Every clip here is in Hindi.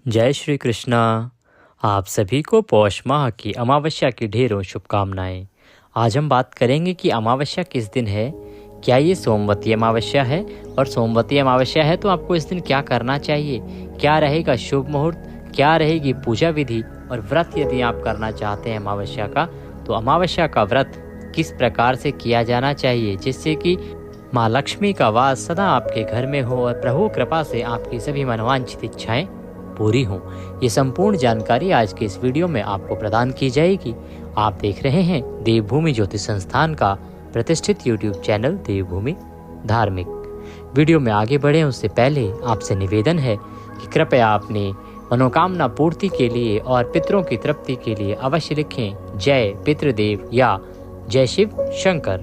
जय श्री कृष्णा। आप सभी को पौष माह की अमावस्या की ढेरों शुभकामनाएं। आज हम बात करेंगे कि अमावस्या किस दिन है। क्या ये सोमवती अमावस्या है? और सोमवती अमावस्या है तो आपको इस दिन क्या करना चाहिए, क्या रहेगा शुभ मुहूर्त, क्या रहेगी पूजा विधि और व्रत यदि आप करना चाहते हैं अमावस्या का, तो अमावस्या का व्रत किस प्रकार से किया जाना चाहिए जिससे कि माँ लक्ष्मी का वास सदा आपके घर में हो और प्रभु कृपा से आपकी सभी मनोवांछित इच्छाएं पूरी हों। ये संपूर्ण जानकारी आज के इस वीडियो में आपको प्रदान की जाएगी। आप देख रहे हैं देवभूमि ज्योतिष संस्थान का प्रतिष्ठित यूट्यूब चैनल देवभूमि धार्मिक। वीडियो में आगे बढ़े उससे पहले आपसे निवेदन है कि कृपया अपनी मनोकामना पूर्ति के लिए और पितरों की तृप्ति के लिए अवश्य लिखें जय पितृदेव या जय शिव शंकर।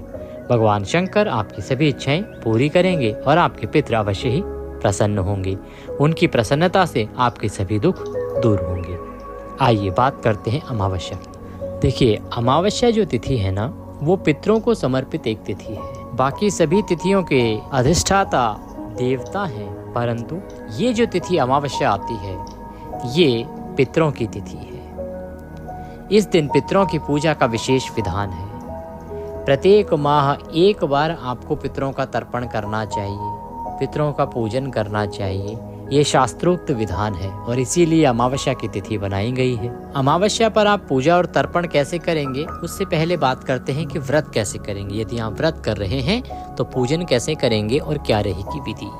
भगवान शंकर आपकी सभी इच्छाएं पूरी करेंगे और आपके पितृ अवश्य ही प्रसन्न होंगे। उनकी प्रसन्नता से आपके सभी दुख दूर होंगे। आइए बात करते हैं अमावस्या। देखिए, अमावस्या जो तिथि है ना, वो पितरों को समर्पित एक तिथि है। बाकी सभी तिथियों के अधिष्ठाता देवता हैं, परंतु ये जो तिथि अमावस्या आती है ये पितरों की तिथि है। इस दिन पितरों की पूजा का विशेष विधान है। प्रत्येक माह एक बार आपको पितरों का तर्पण करना चाहिए, पितरों का पूजन करना चाहिए। ये शास्त्रोक्त विधान है और इसीलिए अमावस्या की तिथि बनाई गई है। अमावस्या पर आप पूजा और तर्पण कैसे करेंगे, उससे पहले बात करते हैं कि व्रत कैसे करेंगे। यदि आप व्रत कर रहे हैं तो पूजन कैसे करेंगे और क्या रहेगी विधि।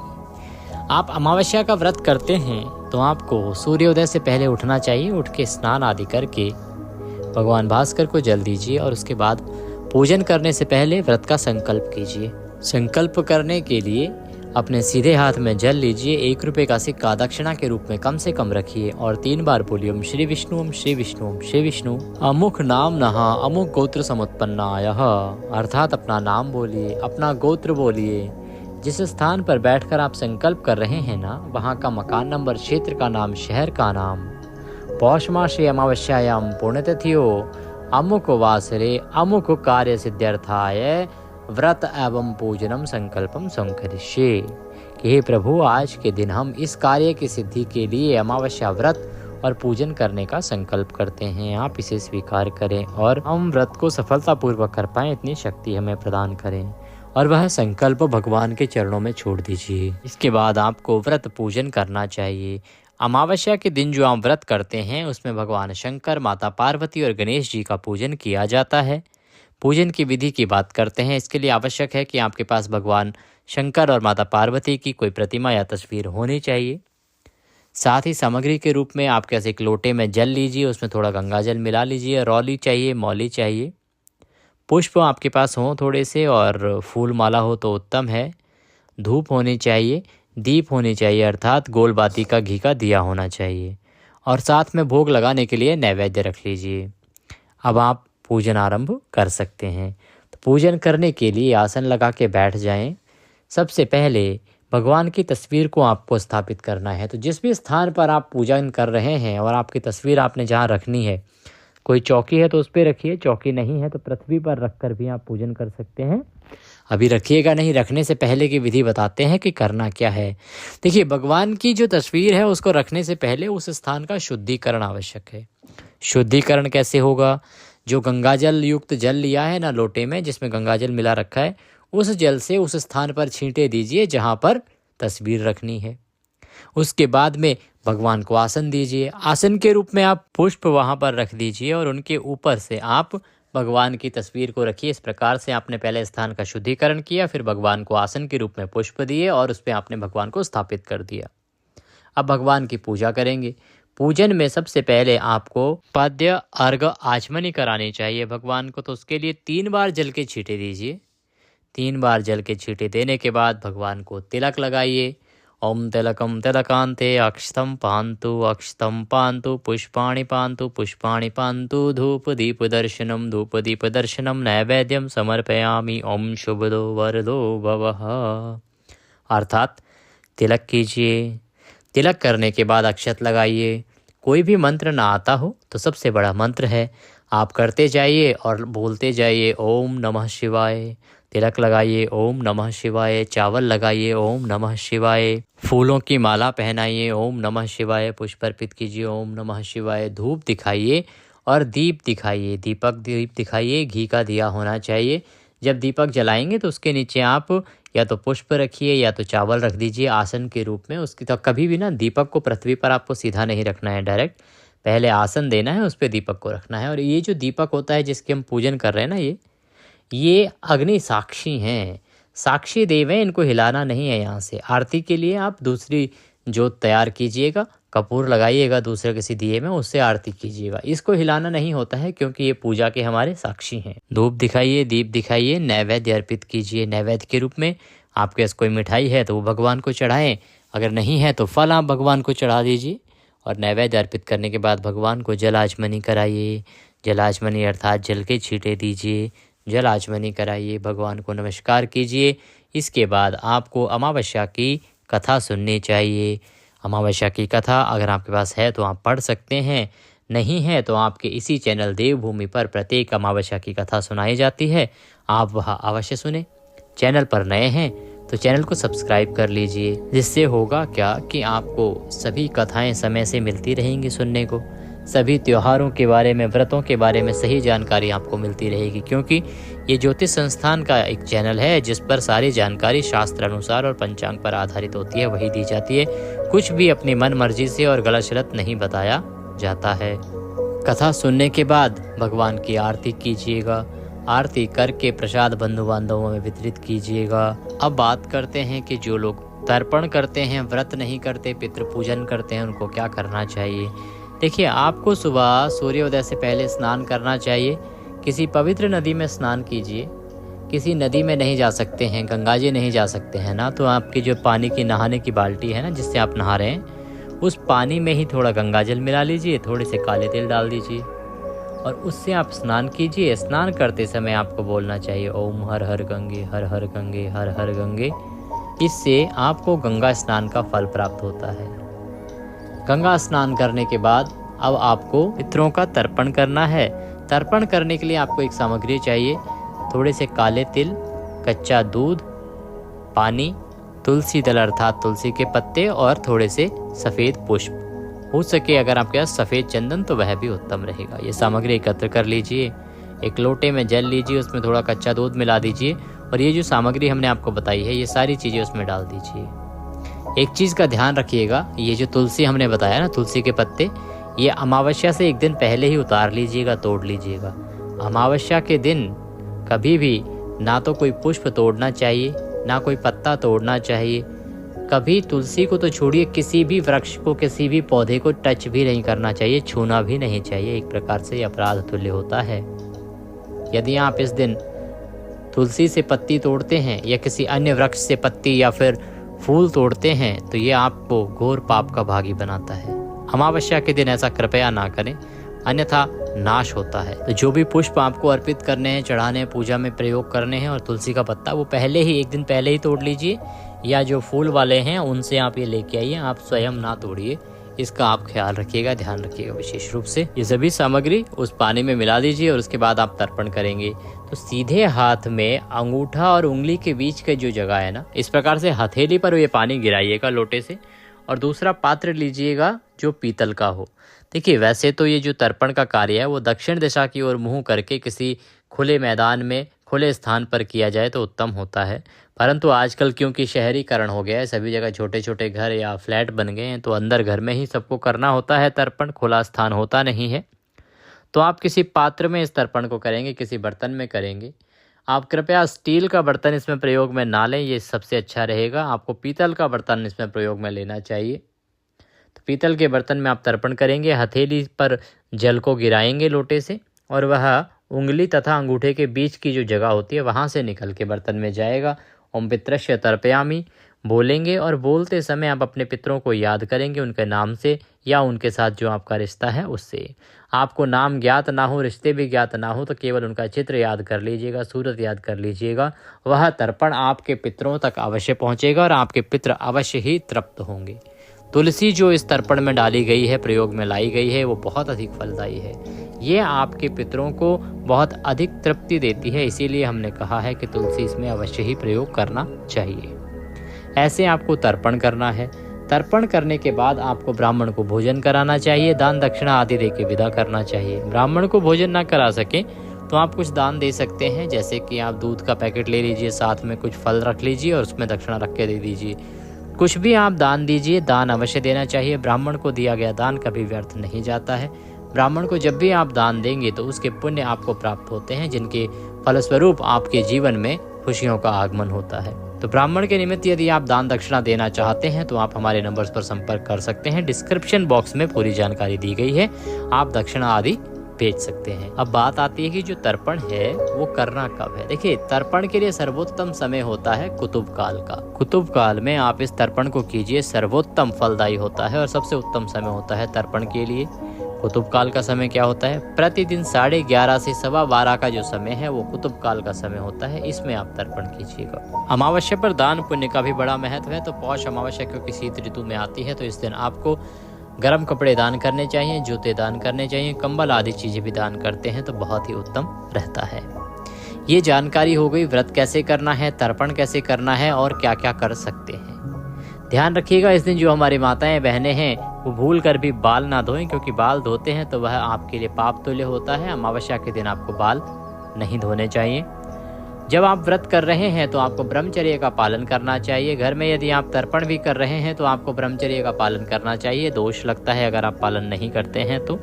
आप अमावस्या का व्रत करते हैं तो आपको सूर्योदय से पहले उठना चाहिए। उठ के स्नान आदि करके भगवान भास्कर को जल दीजिए और उसके बाद पूजन करने से पहले व्रत का संकल्प कीजिए। संकल्प करने के लिए अपने सीधे हाथ में जल लीजिए। 1 रुपये का सिक्का दक्षिणा के रूप में कम से कम रखिए और 3 बार बोलिए ओम श्री विष्णु ओम श्री विष्णु ओम श्री विष्णु अमुक नाम नहा अमुक गोत्र समुत्पन्नाय। अर्थात अपना नाम बोलिए, अपना गोत्र बोलिए। जिस स्थान पर बैठकर आप संकल्प कर रहे हैं ना, वहाँ का मकान नंबर, क्षेत्र का नाम, शहर का नाम। पौष मासे अमावस्यायाम पुण्यतिथियो अमुक वासरे अमुक कार्य सिद्ध्यर्थाय व्रत एवं पूजनम संकल्पम संकरिष्ये। कि हे प्रभु, आज के दिन हम इस कार्य की सिद्धि के लिए अमावस्या व्रत और पूजन करने का संकल्प करते हैं। आप इसे स्वीकार करें और हम व्रत को सफलतापूर्वक कर पाएं, इतनी शक्ति हमें प्रदान करें और वह संकल्प भगवान के चरणों में छोड़ दीजिए। इसके बाद आपको व्रत पूजन करना चाहिए। अमावस्या के दिन जो आप व्रत करते हैं उसमें भगवान शंकर, माता पार्वती और गणेश जी का पूजन किया जाता है। पूजन की विधि की बात करते हैं। इसके लिए आवश्यक है कि आपके पास भगवान शंकर और माता पार्वती की कोई प्रतिमा या तस्वीर होनी चाहिए। साथ ही सामग्री के रूप में आपके पास एक लोटे में जल लीजिए, उसमें थोड़ा गंगा जल मिला लीजिए। रौली चाहिए, मौली चाहिए, पुष्प आपके पास हों थोड़े से और फूल माला हो तो उत्तम है। धूप होनी चाहिए, दीप होनी चाहिए, अर्थात गोल बाती का घी का दिया होना चाहिए और साथ में भोग लगाने के लिए नैवेद्य रख लीजिए। अब आप पूजन आरंभ कर सकते हैं। तो पूजन करने के लिए आसन लगा के बैठ जाएं। सबसे पहले भगवान की तस्वीर को आपको स्थापित करना है। तो जिस भी स्थान पर आप पूजन कर रहे हैं और आपकी तस्वीर आपने जहाँ रखनी है, कोई चौकी है तो उस पर रखिए, चौकी नहीं है तो पृथ्वी पर रखकर भी आप पूजन कर सकते हैं। अभी रखिएगा नहीं, रखने से पहले की विधि बताते हैं कि करना क्या है। देखिए, भगवान की जो तस्वीर है उसको रखने से पहले उस स्थान का शुद्धिकरण आवश्यक है। शुद्धिकरण कैसे होगा? जो गंगा जल युक्त जल लिया है ना लोटे में, जिसमें गंगा जल मिला रखा है, उस जल से उस स्थान पर छींटे दीजिए जहाँ पर तस्वीर रखनी है। उसके बाद में भगवान को आसन दीजिए। आसन के रूप में आप पुष्प वहाँ पर रख दीजिए और उनके ऊपर से आप भगवान की तस्वीर को रखिए। इस प्रकार से आपने पहले स्थान का शुद्धिकरण किया, फिर भगवान को आसन के रूप में पुष्प दिए और उस पर आपने भगवान को स्थापित कर दिया। अब भगवान की पूजा करेंगे। पूजन में सबसे पहले आपको पाद्य अर्घ आचमनी करानी चाहिए भगवान को। तो उसके लिए 3 बार जल के छींटे दीजिए। 3 बार जल के छींटे देने के बाद भगवान को तिलक लगाइए। ओम तिलकम तिलकांते अक्षतम पान्तु पुष्पाणि पान्तु धूप दीप दर्शनम नैवेद्यम समर्पयामि ओम शुभदो वरदो भवः। अर्थात तिलक कीजिए। तिलक करने के बाद अक्षत लगाइए। कोई भी मंत्र ना आता हो तो सबसे बड़ा मंत्र है, आप करते जाइए और बोलते जाइए ओम नमः शिवाय। तिलक लगाइए, ओम नमः शिवाय। चावल लगाइए, ओम नमः शिवाय। फूलों की माला पहनाइए, ओम नमः शिवाय। पुष्प अर्पित कीजिए, ओम नमः शिवाय। धूप दिखाइए और दीप दिखाइए, दीप दिखाइए, घी का दिया होना चाहिए। जब दीपक जलाएंगे तो उसके नीचे आप या तो पुष्प रखिए या तो चावल रख दीजिए आसन के रूप में। उसकी तो कभी भी ना दीपक को पृथ्वी पर आपको सीधा नहीं रखना है डायरेक्ट, पहले आसन देना है, उस पर दीपक को रखना है। और ये जो दीपक होता है जिसके हम पूजन कर रहे हैं ना, ये अग्नि साक्षी हैं, साक्षी देव हैं, इनको हिलाना नहीं है। यहाँ से आरती के लिए आप दूसरी जोत तैयार कीजिएगा, कपूर लगाइएगा दूसरे किसी दिए में, उससे आरती कीजिएगा। इसको हिलाना नहीं होता है क्योंकि ये पूजा के हमारे साक्षी हैं। धूप दिखाइए, दीप दिखाइए, नैवेद्य अर्पित कीजिए। नैवेद्य के रूप में आपके पास कोई मिठाई है तो वो भगवान को चढ़ाएं, अगर नहीं है तो फल आप भगवान को चढ़ा दीजिए। और नैवेद्य अर्पित करने के बाद भगवान को जल आचमनी कराइए। जल आचमनी अर्थात जल के छींटे दीजिए, जल आचमनी कराइए, भगवान को नमस्कार कीजिए। इसके बाद आपको अमावस्या की कथा सुननी चाहिए। अमावस्या की कथा अगर आपके पास है तो आप पढ़ सकते हैं, नहीं है तो आपके इसी चैनल देवभूमि पर प्रत्येक अमावस्या की कथा सुनाई जाती है, आप वह अवश्य सुने। चैनल पर नए हैं तो चैनल को सब्सक्राइब कर लीजिए, जिससे होगा क्या कि आपको सभी कथाएं समय से मिलती रहेंगी सुनने को। सभी त्योहारों के बारे में, व्रतों के बारे में सही जानकारी आपको मिलती रहेगी, क्योंकि ये ज्योतिष संस्थान का एक चैनल है जिस पर सारी जानकारी शास्त्र अनुसार और पंचांग पर आधारित होती है, वही दी जाती है। कुछ भी अपनी मन मर्जी से और गलत शलत नहीं बताया जाता है। कथा सुनने के बाद भगवान की आरती कीजिएगा, आरती करके प्रसाद बंधु बांधवों में वितरित कीजिएगा। अब बात करते हैं कि जो लोग तर्पण करते हैं, व्रत नहीं करते, पितृ पूजन करते हैं, उनको क्या करना चाहिए। देखिए, आपको सुबह सूर्योदय से पहले स्नान करना चाहिए। किसी पवित्र नदी में स्नान कीजिए। किसी नदी में नहीं जा सकते हैं, गंगा जी नहीं जा सकते हैं ना, तो आपकी जो पानी की नहाने की बाल्टी है ना जिससे आप नहा रहे हैं, उस पानी में ही थोड़ा गंगा जल मिला लीजिए, थोड़े से काले तिल डाल दीजिए और उससे आप स्नान कीजिए। स्नान करते समय आपको बोलना चाहिए ओम हर हर गंगे, हर हर गंगे, हर हर गंगे। इससे आपको गंगा स्नान का फल प्राप्त होता है। गंगा स्नान करने के बाद अब आपको पितरों का तर्पण करना है। तर्पण करने के लिए आपको एक सामग्री चाहिए, थोड़े से काले तिल, कच्चा दूध, पानी, तुलसी दल अर्थात तुलसी के पत्ते और थोड़े से सफ़ेद पुष्प। हो सके अगर आपके पास सफ़ेद चंदन तो वह भी उत्तम रहेगा। ये सामग्री एकत्र कर लीजिए। एक लोटे में जल लीजिए, उसमें थोड़ा कच्चा दूध मिला दीजिए और ये जो सामग्री हमने आपको बताई है ये सारी चीज़ें उसमें डाल दीजिए। एक चीज़ का ध्यान रखिएगा, ये जो तुलसी हमने बताया ना, तुलसी के पत्ते, ये अमावस्या से एक दिन पहले ही उतार लीजिएगा, तोड़ लीजिएगा। अमावस्या के दिन कभी भी ना तो कोई पुष्प तोड़ना चाहिए, ना कोई पत्ता तोड़ना चाहिए। कभी तुलसी को तो छोड़िए, किसी भी वृक्ष को, किसी भी पौधे को टच भी नहीं करना चाहिए, छूना भी नहीं चाहिए। एक प्रकार से अपराध तुल्य होता है। यदि आप इस दिन तुलसी से पत्ती तोड़ते हैं या किसी अन्य वृक्ष से पत्ती या फिर फूल तोड़ते हैं तो ये आपको घोर पाप का भागी बनाता है। अमावस्या के दिन ऐसा कृपया ना करें, अन्यथा नाश होता है। तो जो भी पुष्प आपको अर्पित करने हैं, चढ़ाने हैं, पूजा में प्रयोग करने हैं और तुलसी का पत्ता, वो पहले ही एक दिन पहले ही तोड़ लीजिए, या जो फूल वाले हैं उनसे आप ये लेके आइए, आप स्वयं ना तोड़िए। इसका आप ख्याल रखिएगा, ध्यान रखिएगा विशेष रूप से। ये सभी सामग्री उस पानी में मिला दीजिए और उसके बाद आप तर्पण करेंगे। तो सीधे हाथ में अंगूठा और उंगली के बीच का जो जगह है ना, इस प्रकार से हथेली पर ये पानी गिराइएगा लोटे से और दूसरा पात्र लीजिएगा जो पीतल का हो। देखिए, वैसे तो ये जो तर्पण का कार्य है वो दक्षिण दिशा की ओर मुंह करके किसी खुले मैदान में, खुले स्थान पर किया जाए तो उत्तम होता है। परंतु आजकल क्योंकि शहरीकरण हो गया है, सभी जगह छोटे छोटे घर या फ्लैट बन गए हैं, तो अंदर घर में ही सबको करना होता है तर्पण, खुला स्थान होता नहीं है। तो आप किसी पात्र में इस तर्पण को करेंगे, किसी बर्तन में करेंगे। आप कृपया स्टील का बर्तन इसमें प्रयोग में ना लें, ये सबसे अच्छा रहेगा। आपको पीतल का बर्तन इसमें प्रयोग में लेना चाहिए। तो पीतल के बर्तन में आप तर्पण करेंगे, हथेली पर जल को गिराएंगे लोटे से और वह उंगली तथा अंगूठे के बीच की जो जगह होती है वहाँ से निकल के बर्तन में जाएगा। ओम पितृस्य तर्पयामि बोलेंगे और बोलते समय आप अपने पितरों को याद करेंगे उनके नाम से या उनके साथ जो आपका रिश्ता है उससे। आपको नाम ज्ञात ना हो, रिश्ते भी ज्ञात ना हो, तो केवल उनका चित्र याद कर लीजिएगा, सूरत याद कर लीजिएगा। वह तर्पण आपके पितरों तक अवश्य पहुँचेगा और आपके पितर अवश्य ही तृप्त होंगे। तुलसी जो इस तर्पण में डाली गई है, प्रयोग में लाई गई है, वो बहुत अधिक फलदायी है। ये आपके पितरों को बहुत अधिक तृप्ति देती है, इसीलिए हमने कहा है कि तुलसी इसमें अवश्य ही प्रयोग करना चाहिए। ऐसे आपको तर्पण करना है। तर्पण करने के बाद आपको ब्राह्मण को भोजन कराना चाहिए, दान दक्षिणा आदि दे के विदा करना चाहिए। ब्राह्मण को भोजन ना करा सके तो आप कुछ दान दे सकते हैं, जैसे कि आप दूध का पैकेट ले लीजिए, साथ में कुछ फल रख लीजिए और उसमें दक्षिणा रख के दे दीजिए। कुछ भी आप दान दीजिए, दान अवश्य देना चाहिए। ब्राह्मण को दिया गया दान कभी व्यर्थ नहीं जाता है। ब्राह्मण को जब भी आप दान देंगे तो उसके पुण्य आपको प्राप्त होते हैं, जिनके फलस्वरूप आपके जीवन में खुशियों का आगमन होता है। तो ब्राह्मण के निमित्त यदि आप दान दक्षिणा देना चाहते हैं तो आप हमारे नंबर्स पर संपर्क कर सकते हैं। डिस्क्रिप्शन बॉक्स में पूरी जानकारी दी गई है, आप दक्षिणा आदि भेज सकते हैं। अब बात आती है कि जो तर्पण है वो करना कब है। देखिए, तर्पण के लिए सर्वोत्तम समय होता है कुतुब काल का। कुतुब काल में आप इस तर्पण को कीजिए, सर्वोत्तम फलदायी होता है और सबसे उत्तम समय होता है तर्पण के लिए। कुतुब काल का समय क्या होता है? प्रतिदिन 11:30 से 12:15 का जो समय है वो कुतुब काल का समय होता है, इसमें आप तर्पण कीजिएगा। अमावस्या पर दान पुण्य का भी बड़ा महत्व है। तो पौष अमावस्या क्योंकि शीत ऋतु में आती है, तो इस दिन आपको गर्म कपड़े दान करने चाहिए, जूते दान करने चाहिए, कंबल आदि चीजें भी दान करते हैं तो बहुत ही उत्तम रहता है। ये जानकारी हो गई व्रत कैसे करना है, तर्पण कैसे करना है और क्या क्या कर सकते हैं। ध्यान रखिएगा, इस दिन जो हमारी माताएं बहनें हैं वो भूल कर भी बाल ना धोएं, क्योंकि बाल धोते हैं तो वह आपके लिए पाप तुल्य होता है। अमावस्या के दिन आपको बाल नहीं धोने चाहिए। जब आप व्रत कर रहे हैं तो आपको ब्रह्मचर्य का पालन करना चाहिए। घर में यदि आप तर्पण भी कर रहे हैं तो आपको ब्रह्मचर्य का पालन करना चाहिए। दोष लगता है अगर आप पालन नहीं करते हैं तो।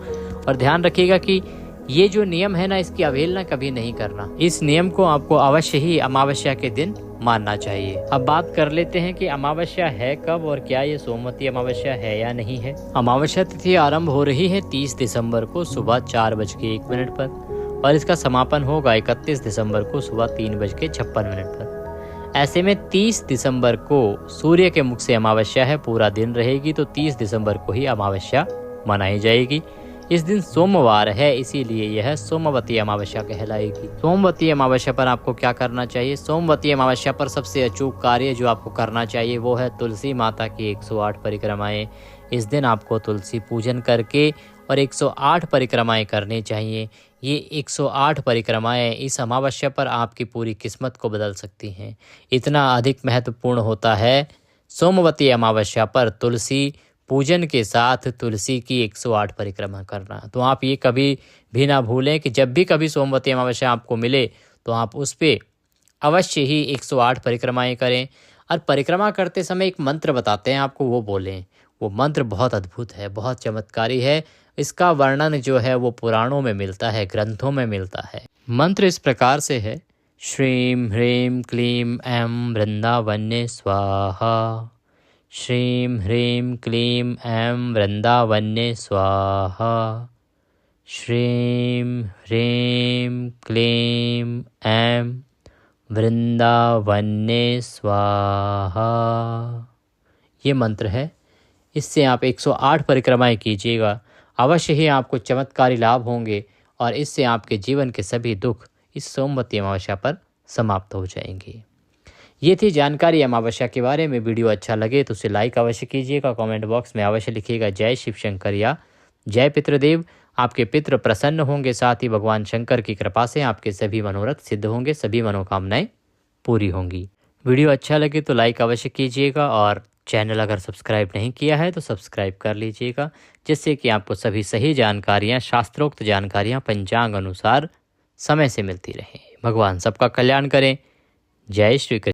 और ध्यान रखिएगा कि ये जो नियम है ना, इसकी अवहेलना कभी नहीं करना। इस नियम को आपको अवश्य ही अमावस्या के दिन मानना चाहिए। अब बात कर लेते हैं कि अमावस्या है कब और क्या ये सोमवती अमावस्या है या नहीं है। अमावस्या तिथि आरंभ हो रही है 30 दिसंबर को सुबह 4:01 पर और इसका समापन होगा 31 दिसंबर को सुबह 3:56 पर। ऐसे में 30 दिसंबर को सूर्य के मुख से अमावस्या है, पूरा दिन रहेगी, तो 30 दिसंबर को ही अमावस्या मनाई जाएगी। इस दिन सोमवार है, इसीलिए यह सोमवती अमावस्या कहलाएगी। सोमवती अमावस्या पर आपको क्या करना चाहिए? सोमवती अमावस्या पर सबसे अचूक कार्य जो आपको करना चाहिए वो है तुलसी माता की 108 परिक्रमाएं। इस दिन आपको तुलसी पूजन करके और 108 परिक्रमाएं करनी चाहिए। ये 108 परिक्रमाएं इस अमावस्या पर आपकी पूरी किस्मत को बदल सकती हैं। इतना अधिक महत्वपूर्ण होता है सोमवती अमावस्या पर तुलसी पूजन के साथ तुलसी की 108 परिक्रमा करना। तो आप ये कभी भी ना भूलें कि जब भी कभी सोमवती अमावस्या आपको मिले तो आप उस पर अवश्य ही 108 परिक्रमाएं करें। और परिक्रमा करते समय एक मंत्र बताते हैं आपको, वो बोलें। वो मंत्र बहुत अद्भुत है, बहुत चमत्कारी है। इसका वर्णन जो है वो पुराणों में मिलता है, ग्रंथों में मिलता है। मंत्र इस प्रकार से है: श्रीं ह्रीं क्लीं ऐं वृंदावन्ये स्वाहा। श्रीं ह्रीं क्लीं ऐं वृंदावन्ये स्वाहा। श्रीं ह्रीं क्लीं ऐं वृंदावन्ये स्वाहा। ये मंत्र है। इससे आप 108 परिक्रमाएं कीजिएगा, अवश्य ही आपको चमत्कारी लाभ होंगे और इससे आपके जीवन के सभी दुख इस सोमवती अमावस्या पर समाप्त हो जाएंगे। ये थी जानकारी अमावस्या के बारे में। वीडियो अच्छा लगे तो उसे लाइक अवश्य कीजिएगा। कमेंट बॉक्स में अवश्य लिखिएगा जय शिव शंकर या जय पितृदेव। आपके पितृ प्रसन्न होंगे, साथ ही भगवान शंकर की कृपा से आपके सभी मनोरथ सिद्ध होंगे, सभी मनोकामनाएं पूरी होंगी। वीडियो अच्छा लगे तो लाइक अवश्य कीजिएगा और चैनल अगर सब्सक्राइब नहीं किया है तो सब्सक्राइब कर लीजिएगा, जिससे कि आपको सभी सही जानकारियाँ, शास्त्रोक्त जानकारियाँ पंचांग अनुसार समय से मिलती रहें। भगवान सबका कल्याण करें। जय श्री कृष्ण।